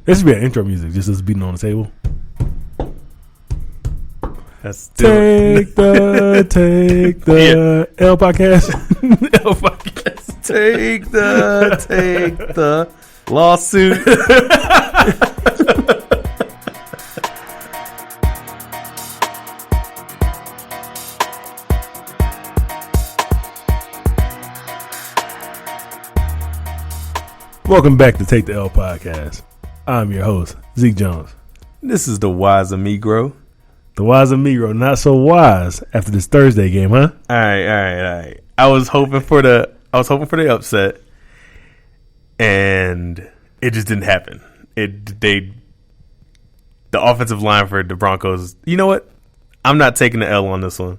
This should be an intro music, just us beating on the table. That's Take the L podcast. L podcast. Take the lawsuit. Welcome back to Take the L podcast. I'm your host, Zeke Jones. This is the wise Amigro. The wise Amigo, not so wise after this Thursday game, huh? All right. I was hoping for the upset, and it just didn't happen. The offensive line for the Broncos. You know what? I'm not taking the L on this one.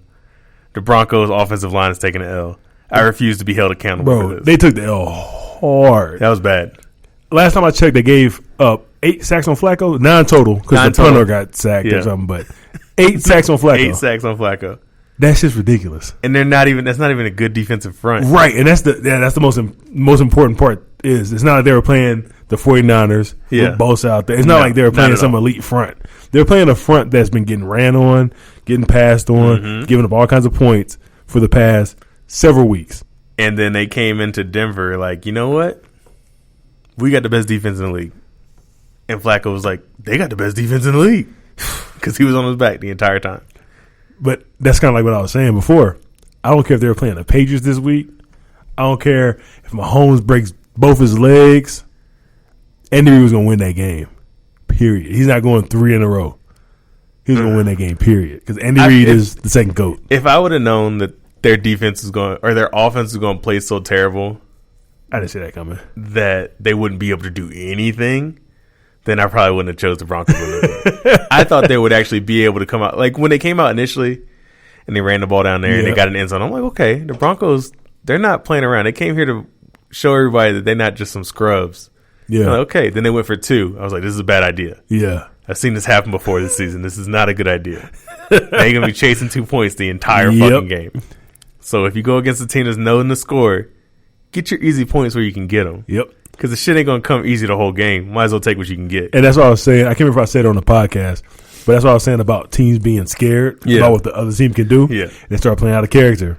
The Broncos' offensive line is taking the L. I refuse to be held accountable for this. They took the L hard. That was bad. Last time I checked, they gave up 8 sacks on Flacco. 9 total because the punter got sacked or something. But 8 sacks on Flacco. 8 sacks on Flacco. That's just ridiculous. And that's not even a good defensive front. Right, and that's the most important part. It's not like they were playing the 49ers with Bosa out there. It's not like they were playing some elite front. They're playing a front that's been getting ran on, getting passed on, giving up all kinds of points for the past several weeks. And then they came into Denver like, you know what? We got the best defense in the league. And Flacco was like, they got the best defense in the league. Because he was on his back the entire time. But that's kind of like what I was saying before. I don't care if they were playing the Patriots this week. I don't care if Mahomes breaks both his legs. Andy Reid was going to win that game. Period. He's not going 3 in a row. He was going to win that game, period. Because Andy Reid is the second GOAT. If I would have known that their defense is going, or their offense is going to play so terrible, I didn't see that coming, that they wouldn't be able to do anything, then I probably wouldn't have chose the Broncos. I thought they would actually be able to come out. Like when they came out initially and they ran the ball down there and they got an end zone, I'm like, okay, the Broncos, they're not playing around. They came here to show everybody that they're not just some scrubs. Yeah. Like, okay. Then they went for 2. I was like, this is a bad idea. Yeah. I've seen this happen before this season. This is not a good idea. They're going to be chasing 2 points the entire fucking game. So if you go against a team that's knowing the score, get your easy points where you can get them. Yep. Because the shit ain't going to come easy the whole game. Might as well take what you can get. And that's what I was saying. I can't remember if I said it on the podcast, but that's what I was saying about teams being scared about what the other team can do. Yeah. And they start playing out of character.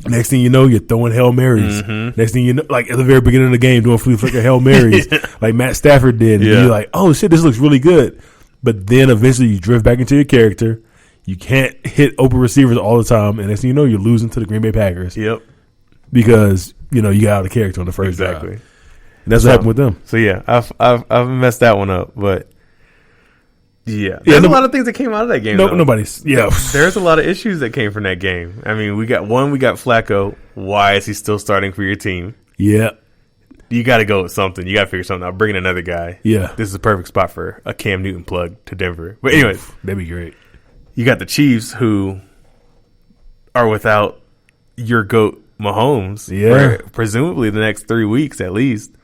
Next thing you know, you're throwing Hail Marys. Next thing you know, like at the very beginning of the game, doing flea flicker Hail Marys like Matt Stafford did. And you're like, oh shit, this looks really good. But then eventually you drift back into your character. You can't hit open receivers all the time. And next thing you know, you're losing to the Green Bay Packers. Yep. Because, you got out of character on the first drive. And that's what happened with them. So, yeah, I've messed that one up. But, there's a lot of things that came out of that game. There's a lot of issues that came from that game. I mean, we got Flacco. Why is he still starting for your team? Yeah. You got to go with something. You got to figure something out. Bring in another guy. Yeah. This is a perfect spot for a Cam Newton plug to Denver. But anyway. That'd be great. You got the Chiefs who are without your GOAT Mahomes for presumably the next 3 weeks at least.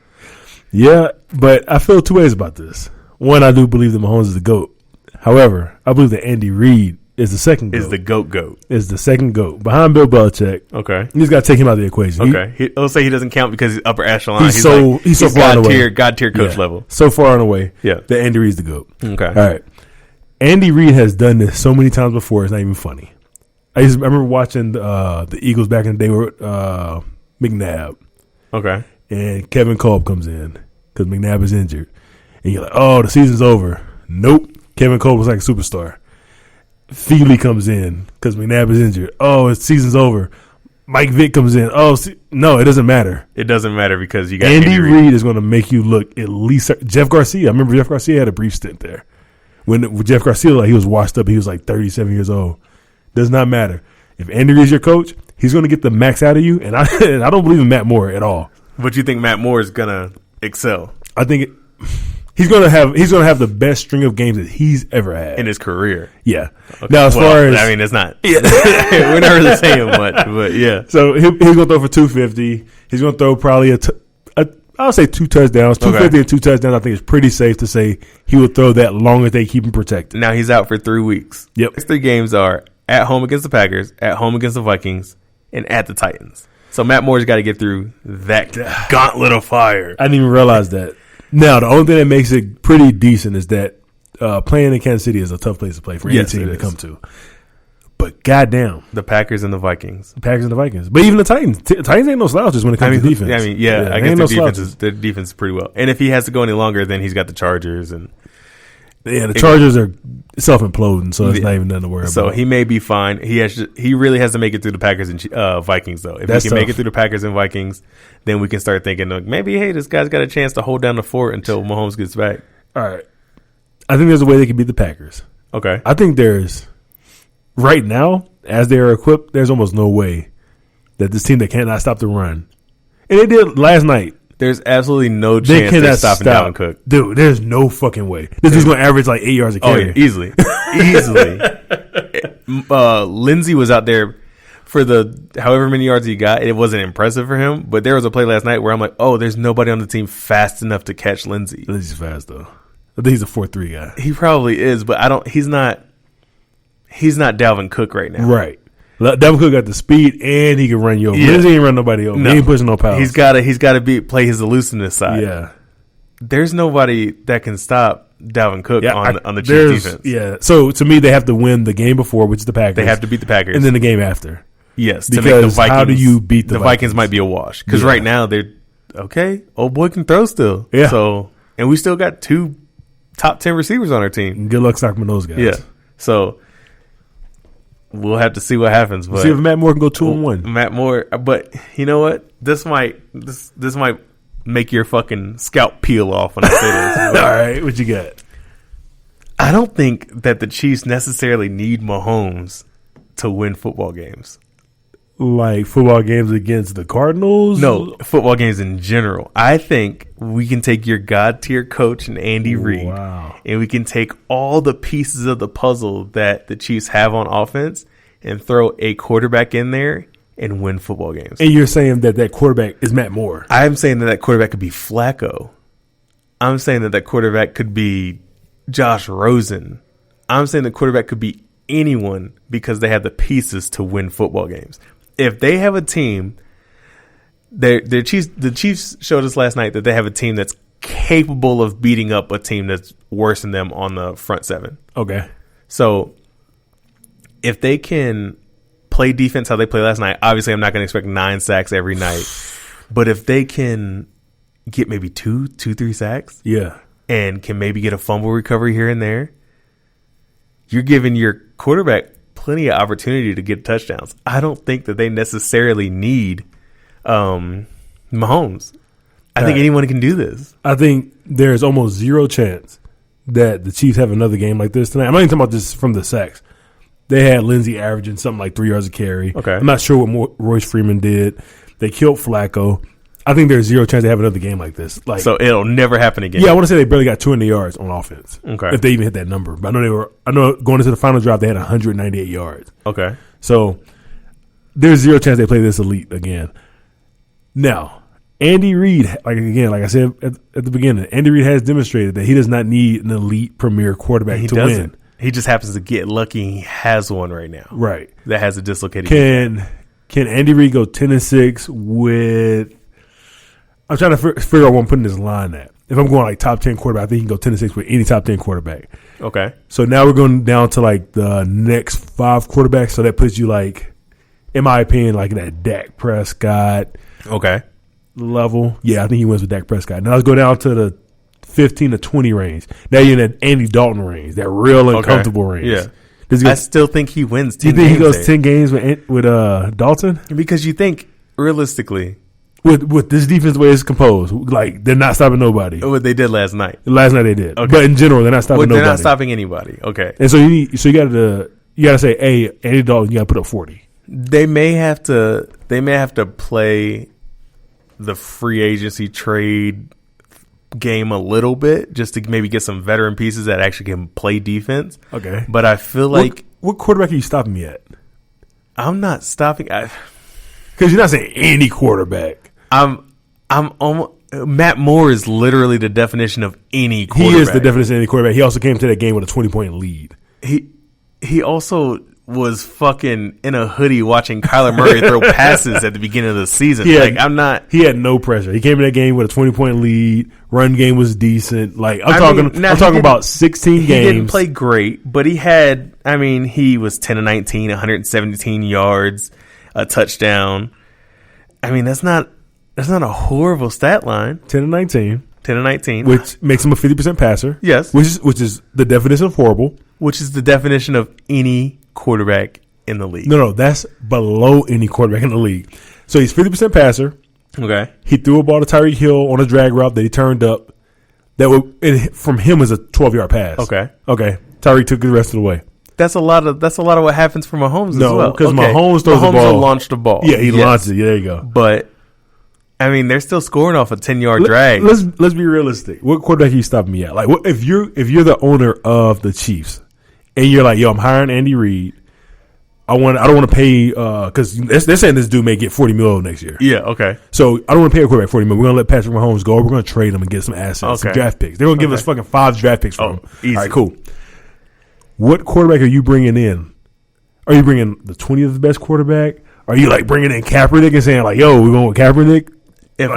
Yeah, but I feel 2 ways about this. One, I do believe that Mahomes is the GOAT. However, I believe that Andy Reid is the second GOAT. Is the GOAT. Is the second GOAT. Behind Bill Belichick. Okay. You just got to take him out of the equation. Okay. He'll say he doesn't count because he's upper echelon. He's so far away. God tier coach level. So far and away that Andy Reid's the GOAT. Okay. All right. Andy Reid has done this so many times before, it's not even funny. I remember watching the Eagles back in the day with McNabb. Okay. And Kevin Kolb comes in because McNabb is injured. And you're like, oh, the season's over. Nope. Kevin Kolb was like a superstar. Feely comes in because McNabb is injured. Oh, the season's over. Mike Vick comes in. Oh, no, it doesn't matter. It doesn't matter because you got Andy Reid is going to make you look at least. Jeff Garcia. I remember Jeff Garcia had a brief stint there. When Jeff Garcia, he was washed up, he was like 37 years old. Does not matter. If Andy Reid's your coach, he's going to get the max out of you, and I don't believe in Matt Moore at all. But you think Matt Moore is going to excel? I think he's going to have the best string of games that he's ever had in his career. Yeah. Okay. Now, as far as it's not. Yeah. We're not really saying much, but yeah. So he's going to throw for 250. He's going to throw probably I'll say 2 touchdowns. 250 and 2 touchdowns, I think it's pretty safe to say he will throw that long as they keep him protected. Now he's out for 3 weeks. Yep. Next 3 games are at home against the Packers, at home against the Vikings, and at the Titans. So Matt Moore's got to get through that gauntlet of fire. I didn't even realize that. Now, the only thing that makes it pretty decent is that playing in Kansas City is a tough place to play for any team to come to. But goddamn, the Packers and the Vikings. But even the Titans. Titans ain't no slouches when it comes to defense. I guess their defense is pretty well. And if he has to go any longer, then he's got the Chargers and. Yeah, the Chargers are self-imploding, so it's not even nothing to worry about. So he may be fine. He really has to make it through the Packers and Vikings, though. If he can make it through the Packers and Vikings, then we can start thinking, like, maybe, hey, this guy's got a chance to hold down the fort until Mahomes gets back. All right. I think there's a way they can beat the Packers. Okay. I think right now, as they are equipped, there's almost no way that this team that cannot stop the run. And they did last night. There's absolutely no chance they're stopping Dalvin Cook. Dude, there's no fucking way. This dude's going to average like 8 yards a carry. Oh, yeah, easily. Lindsey was out there for the however many yards he got. It wasn't impressive for him, but there was a play last night where I'm like, oh, there's nobody on the team fast enough to catch Lindsey. Lindsey's fast, though. I think he's a 4.3 guy. He probably is, but he's not Dalvin Cook right now. Right. Dalvin Cook got the speed and he can run you over. Yeah. Lindsey ain't run nobody over. No. He ain't pushing no power. He's got to play his elusiveness side. Yeah. There's nobody that can stop Dalvin Cook on the Chiefs defense. Yeah. So to me, they have to win the game before, which is the Packers. They have to beat the Packers, and then the game after. Yes, because to make the Vikings, how do you beat the Vikings? Might be a wash because right now they're okay. Old boy can throw still. Yeah. So and we still got 2 top 10 receivers on our team. Good luck stocking those guys. Yeah. So we'll have to see what happens. But see if Matt Moore can go 2-1. Matt Moore, but you know what? This might make your fucking scalp peel off when I say this. All right, what you got? I don't think that the Chiefs necessarily need Mahomes to win football games. Like football games against the Cardinals? No, football games in general. I think we can take your God tier coach and Andy Reid, and we can take all the pieces of the puzzle that the Chiefs have on offense and throw a quarterback in there and win football games. And you're saying that quarterback is Matt Moore? I'm saying that quarterback could be Flacco. I'm saying that quarterback could be Josh Rosen. I'm saying the quarterback could be anyone because they have the pieces to win football games. If they have a team, the Chiefs showed us last night that they have a team that's capable of beating up a team that's worse than them on the front seven. Okay. So if they can play defense how they played last night, obviously I'm not going to expect 9 sacks every night. But if they can get maybe 3 sacks, and can maybe get a fumble recovery here and there, you're giving your quarterback plenty of opportunity to get touchdowns. I don't think that they necessarily need Mahomes. I think anyone can do this. I think there's almost zero chance that the Chiefs have another game like this tonight. I'm not even talking about this from the sacks. They had Lindsey averaging something like 3 yards a carry. Okay. I'm not sure what Royce Freeman did. They killed Flacco. I think there's zero chance they have another game like this. So it'll never happen again. Yeah, I want to say they barely got 200 yards on offense. Okay. If they even hit that number. But I know going into the final drive they had 198 yards. Okay. So there's zero chance they play this elite again. Now, Andy Reid, like I said at the beginning, Andy Reid has demonstrated that he does not need an elite premier quarterback to win. He just happens to get lucky. He has one right now. Right. That has a dislocated. Can Andy Reid go 10-6 with? I'm trying to figure out what I'm putting this line at. If I'm going like top 10 quarterback, I think he can go 10-6 with any top 10 quarterback. Okay. So now we're going down to like the next 5 quarterbacks. So that puts you like, in my opinion, like in that Dak Prescott level. Yeah, I think he wins with Dak Prescott. Now let's go down to the 15 to 20 range. Now you're in that Andy Dalton range, that real uncomfortable range. Yeah. I still think he wins 10 games. You think he goes 10 games with Dalton? Because you think, realistically, with this defense the way it's composed, like they're not stopping nobody. What they did last night. Last night they did. Okay. But in general, they're not stopping nobody. They're not stopping anybody. Okay. And so you gotta say, hey, Andy Dalton, you gotta put up 40. They may have to play the free agency trade game a little bit just to maybe get some veteran pieces that actually can play defense. Okay. But I feel like what quarterback are you stopping me at? I'm not stopping because you're not saying any quarterback. I'm almost, Matt Moore is literally the definition of any quarterback. He is the definition of any quarterback. He also came to that game with a 20-point lead. He also was fucking in a hoodie watching Kyler Murray throw passes at the beginning of the season. He had no pressure. He came in that game with a 20-point lead. Run game was decent. Like I'm talking about 16 games. He didn't play great, but he was 10-19, 117 yards, a touchdown. I mean, that's not a horrible stat line. 10-19, which makes him a 50% passer. Yes, which is the definition of horrible. Which is the definition of any quarterback in the league. No, that's below any quarterback in the league. So he's 50% passer. Okay. He threw a ball to Tyreek Hill on a drag route that he turned up. From him is a 12-yard pass. Okay. Tyreek took it the rest of the way. That's a lot of what happens for Mahomes as well. No, because Mahomes throws the ball. Will launch the ball. Yeah, he launched it. Yeah, there you go. But I mean, they're still scoring off a 10-yard drag. Let's be realistic. What quarterback are you stopping me at? Like, if you're the owner of the Chiefs and you're like, yo, I'm hiring Andy Reid. I don't want to pay because they're saying this dude may get $40 million next year. Yeah, okay. So I don't want to pay a quarterback $40 million. We're gonna let Patrick Mahomes go. We're gonna trade him and get some assets, some draft picks. They're gonna give us fucking 5 draft picks for him. Easy. All right, cool. What quarterback are you bringing in? Are you bringing the 20th best quarterback? Are you like bringing in Kaepernick and saying like, yo, we're going with Kaepernick? If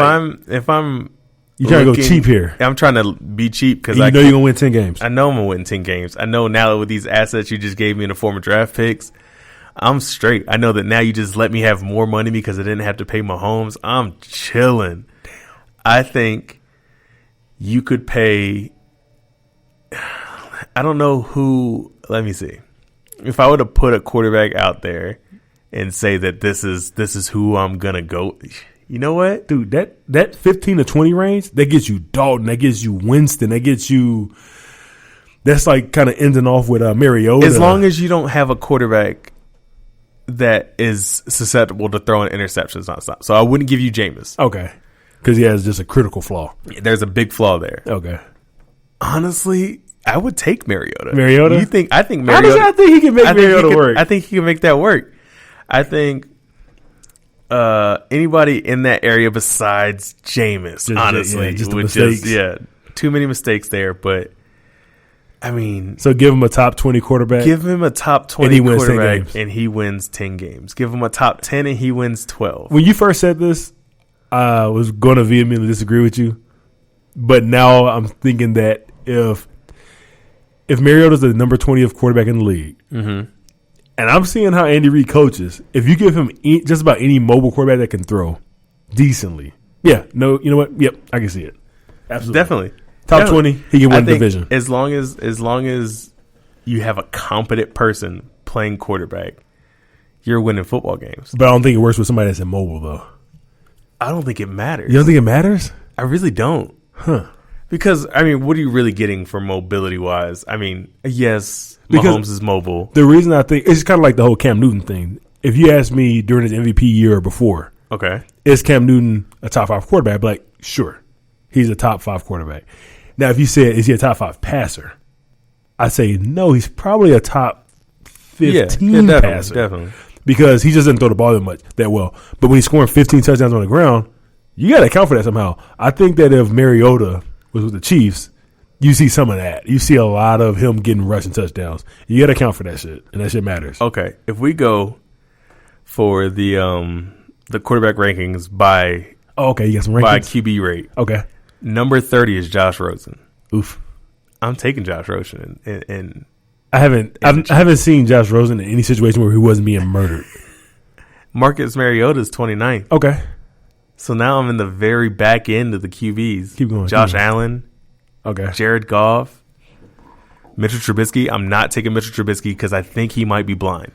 I'm you trying to go cheap here. I'm trying to be cheap because I know you're going to win 10 games. I know I'm going to win 10 games. I know now that with these assets you just gave me in the form of draft picks, I'm straight. I know that now you just let me have more money because I didn't have to pay Mahomes. I'm chilling. Damn. I think you could pay. I don't know who. Let me see. If I were to put a quarterback out there and say that this is who I'm gonna go. You know what, dude? That 15 to 20 range, that gets you Dalton, that gets you Winston, that gets you. That's like kind of ending off with Mariota. As long as you don't have a quarterback that is susceptible to throwing interceptions nonstop. So I wouldn't give you Jameis. Okay, because he has just a critical flaw. There's a big flaw there. Okay, honestly, I would take Mariota. Mariota? I think Mariota. I think he can make Mariota work. I think he can make that work. I think anybody in that area besides Jameis, honestly, too many mistakes there. But I mean, so give him a top 20 quarterback. Give him a top 20 quarterback, and he wins 10 games. Give him a top 10, and he wins 12. When you first said this, I was going to vehemently disagree with you, but now I'm thinking that if Mariota's the number 20th quarterback in the league, and I'm seeing how Andy Reid coaches, if you give him just about any mobile quarterback that can throw decently, you know what? Yep, I can see it. Absolutely, definitely. Top 20, he can win the division. As long as you have a competent person playing quarterback, you're winning football games. But I don't think it works with somebody that's immobile, though. I don't think it matters. You don't think it matters? I really don't. Huh. Because, I mean, what are you really getting for mobility-wise? I mean, yes, Mahomes is mobile. The reason I think, it's kind of like the whole Cam Newton thing. If you asked me during his MVP year or before, is Cam Newton a top 5 quarterback? I'd be like, sure, he's a top 5 quarterback. Now, if you said, is he a top 5 passer? I say, no, he's probably a top 15 passer. Definitely. Because he just doesn't throw the ball that well. But when he's scoring 15 touchdowns on the ground, you got to account for that somehow. I think that if Mariota was with the Chiefs, you see some of that. You see a lot of him getting rushing touchdowns. You got to account for that shit, and that shit matters. Okay, if we go for the quarterback rankings by you got some rankings by QB rate. Okay, number 30 is Josh Rosen. Oof, I'm taking Josh Rosen, and I haven't seen Josh Rosen in any situation where he wasn't being murdered. Marcus Mariota is 29th. Okay. So now I'm in the very back end of the QBs. Keep going. Josh Allen. Okay. Jared Goff. Mitchell Trubisky. I'm not taking Mitchell Trubisky because I think he might be blind.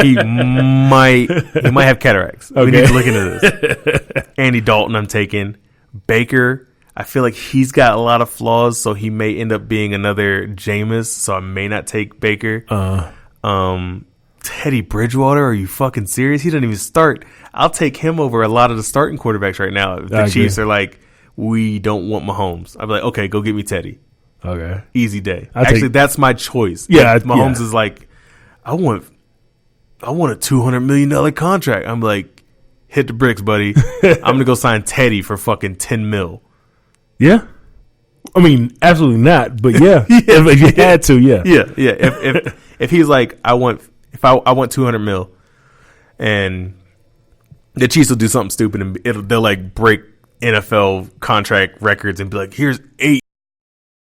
he might have cataracts. Okay. We need to look into this. Andy Dalton I'm taking. Baker. I feel like he's got a lot of flaws, so he may end up being another Jameis, so I may not take Baker. Teddy Bridgewater, are you fucking serious? He doesn't even start. I'll take him over a lot of the starting quarterbacks right now. If the Chiefs are like, we don't want Mahomes, I'd be like, okay, go get me Teddy. Okay. Easy day. Actually, that's my choice. Yeah. If Mahomes is like, I want a $200 million contract. I'm like, hit the bricks, buddy. I'm going to go sign Teddy for fucking $10 million. Yeah. I mean, absolutely not, but yeah. If you had to, yeah. Yeah. If he's like, I want If I want 200 mil, and the Chiefs will do something stupid, and they'll like break NFL contract records and be like, here's 8